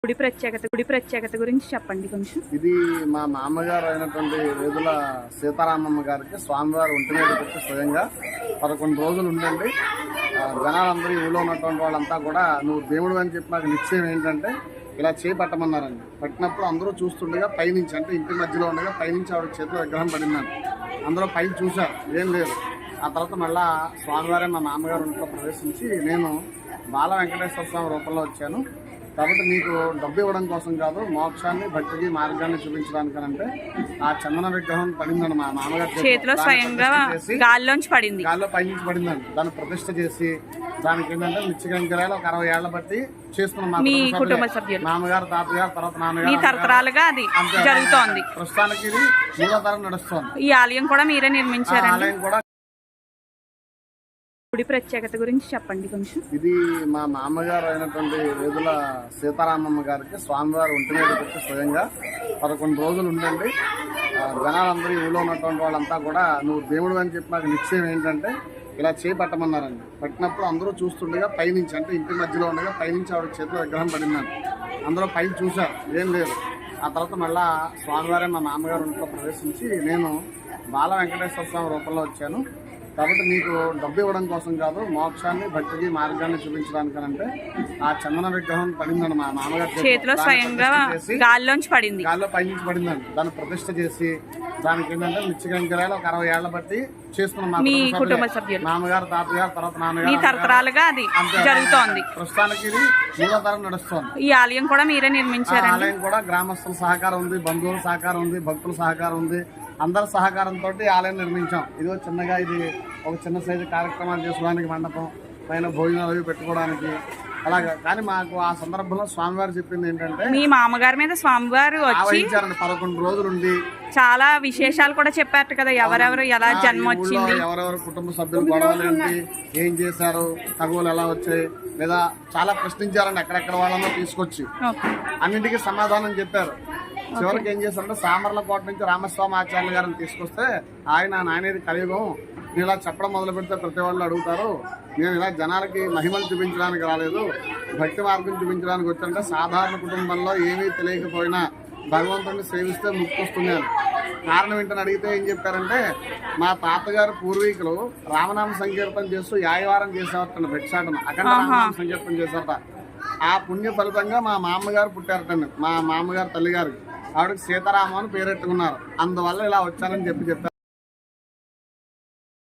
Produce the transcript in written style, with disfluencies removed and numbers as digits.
గుడి ప్రత్యేకత గురించి చెప్పండి కొంచెం. ఇది మా మామగారు అయినటువంటి వేదుల సీతారామమ్మ గారికి స్వామివారు ఒంటి మీద పెట్టి స్వయంగా 11 రోజులు ఉండండి. జనాలందరూ ఊళ్ళో ఉన్నటువంటి వాళ్ళంతా కూడా నువ్వు దేవుడు అని చెప్పి నాకు నిశ్చయం ఏంటంటే ఇలా చేపట్టమన్నారండి. పట్టినప్పుడు అందరూ చూస్తుండగా పైనుంచి, అంటే ఇంటి మధ్యలో ఉండగా పైనుంచి ఆవిడ చేతిలో విగ్రహం పడిందండి. అందరూ పైకి చూశారు, ఏం లేదు. ఆ తర్వాత మళ్ళా స్వామివారే మా మామగారు ఇంట్లో ప్రవేశించి నేను బాల వెంకటేశ్వర స్వామి రూపంలో వచ్చాను కాబట్టి మీకు డబ్బు ఇవ్వడం కోసం కాదు, మోక్షాన్ని భక్తికి మార్గాన్ని చూపించడానికనంటే ఆ చందన విగ్రహం పడిందండి మా మామగారు చేతిలో స్వయంగా గాల్లోంచి పడింది, గాల్లో పైనుంచి పడిందండి. దాన్ని ప్రతిష్ఠ చేసి దానికి ఏంటంటే నిత్యగంకరాలు ఒక 60 ఏళ్ల బట్టి చేసుకున్నాం. మీ కుటుంబ సభ్యులు, మామగారు, తాతగారు, తర్వాత నాన్నగారు, తరతరాలుగా అది జరుగుతోంది. ప్రస్తుతానికి ఇది 3వ తరం నడుస్తోంది. ఈ ఆలయం కూడా మీరే నిర్మించారు. ఆలయం కూడా గుడి ప్రత్యేకత గురించి చెప్పండి కొంచెం. ఇది మా మామగారు అయినటువంటి వేదుల సీతారామమ్మ గారికి స్వామివారు ఒంటి మీద పెట్టి స్వయంగా 11 రోజులు ఉండండి. జనాలందరూ ఊళ్ళో ఉన్నటువంటి వాళ్ళంతా కూడా నువ్వు దేవుడు అని చెప్పి నాకు నిశ్చయం ఏంటంటే ఇలా చేపట్టమన్నారండి. పట్టినప్పుడు అందరూ చూస్తుండగా పైనుంచి, అంటే ఇంటి మధ్యలో ఉండగా పైనుంచి ఆవిడ చేతిలో విగ్రహం పడిందండి. అందరూ పైకి చూశారు, ఏం లేదు. ఆ తర్వాత మళ్ళా స్వామివారే మా మామగారు ఇంట్లో ప్రవేశించి నేను బాల వెంకటేశ్వర స్వామి రూపంలో వచ్చాను కాబట్టి మీకు డబ్బు ఇవ్వడం కోసం కాదు, మోక్షాన్ని భక్తికి మార్గాన్ని చూపించడానికనంటే ఆ చందన విగ్రహం పడిందండి మా మామగారు చేతిలో స్వయంగా గాల్లోంచి పడింది, గాల్లో పైనుంచి పడిందండి. దాన్ని ప్రతిష్ఠ చేసి దానికి ఏంటంటే నిత్యగంకరాలు ఒక 60 ఏళ్ల బట్టి చేసుకున్నాం. మీ కుటుంబ సభ్యులు, మామగారు, తాతగారు, తర్వాత నాన్నగారు, తరతరాలుగా అది జరుగుతోంది. ప్రస్తుతానికి ఇది 3వ తరం నడుస్తోంది. ఈ ఆలయం కూడా మీరే నిర్మించారు. ఆలయం కూడా గ్రామస్తుల సహకారం ఉంది, బంధువుల సహకారం ఉంది, భక్తుల సహకారం ఉంది. అందరి సహకారంతో ఆలయం నిర్మించాం. ఇది చిన్నగా, ఇది ఒక చిన్న సైజు కార్యక్రమాలు చేసుకోవడానికి మండపం, పైన భోజనాలు అవి పెట్టుకోవడానికి అలాగా. కానీ మాకు ఆ సందర్భంలో స్వామివారు చెప్పింది ఏంటంటే మీ మామగారి మీద స్వామివారు వచ్చి 11 రోజులు ఉండి చాలా విశేషాలు కూడా చెప్పారు కదా, ఎవరెవరు ఎలా జన్మ వచ్చింది, ఎవరెవరు కుటుంబ సభ్యులు గొడవలు ఏంటి, ఏం చేశారు, తగువులు ఎలా వచ్చాయి, లేదా చాలా ప్రశ్నించారండి. ఎక్కడెక్కడ వాళ్ళనో తీసుకొచ్చి అన్నింటికీ సమాధానం చెప్పారు. చివరికి ఏం చేశారంటే సామర్లకోట నుంచి రామస్వామి ఆచార్య గారిని తీసుకొస్తే నాయనేది కలియుగం, నేను ఇలా చెప్పడం మొదలు పెడితే ప్రతి వాళ్ళు అడుగుతారు, నేను ఇలా జనాలకి మహిమలు చూపించడానికి రాలేదు, భక్తి మార్గం చూపించడానికి వచ్చానంటే సాధారణ కుటుంబంలో ఏమీ తెలియకపోయినా భగవంతుడిని సేవిస్తే ముక్తి వస్తుంది అని. కారణం ఏంటని అడిగితే ఏం చెప్పారంటే మా తాతగారు పూర్వీకులు రామనామ సంకీర్తన చేస్తూ యాయవారం చేసేవారట, భిక్షాటన అఖండ రామనామ సంకీర్తన చేశారట. ఆ పుణ్య ఫలితంగా మా మామగారు పుట్టారటండి. మా మామగారు తల్లిగారు ఆవిడకి సీతారామ అని పేరెట్టుకున్నారు. అందువల్ల ఇలా వచ్చానని చెప్పారు.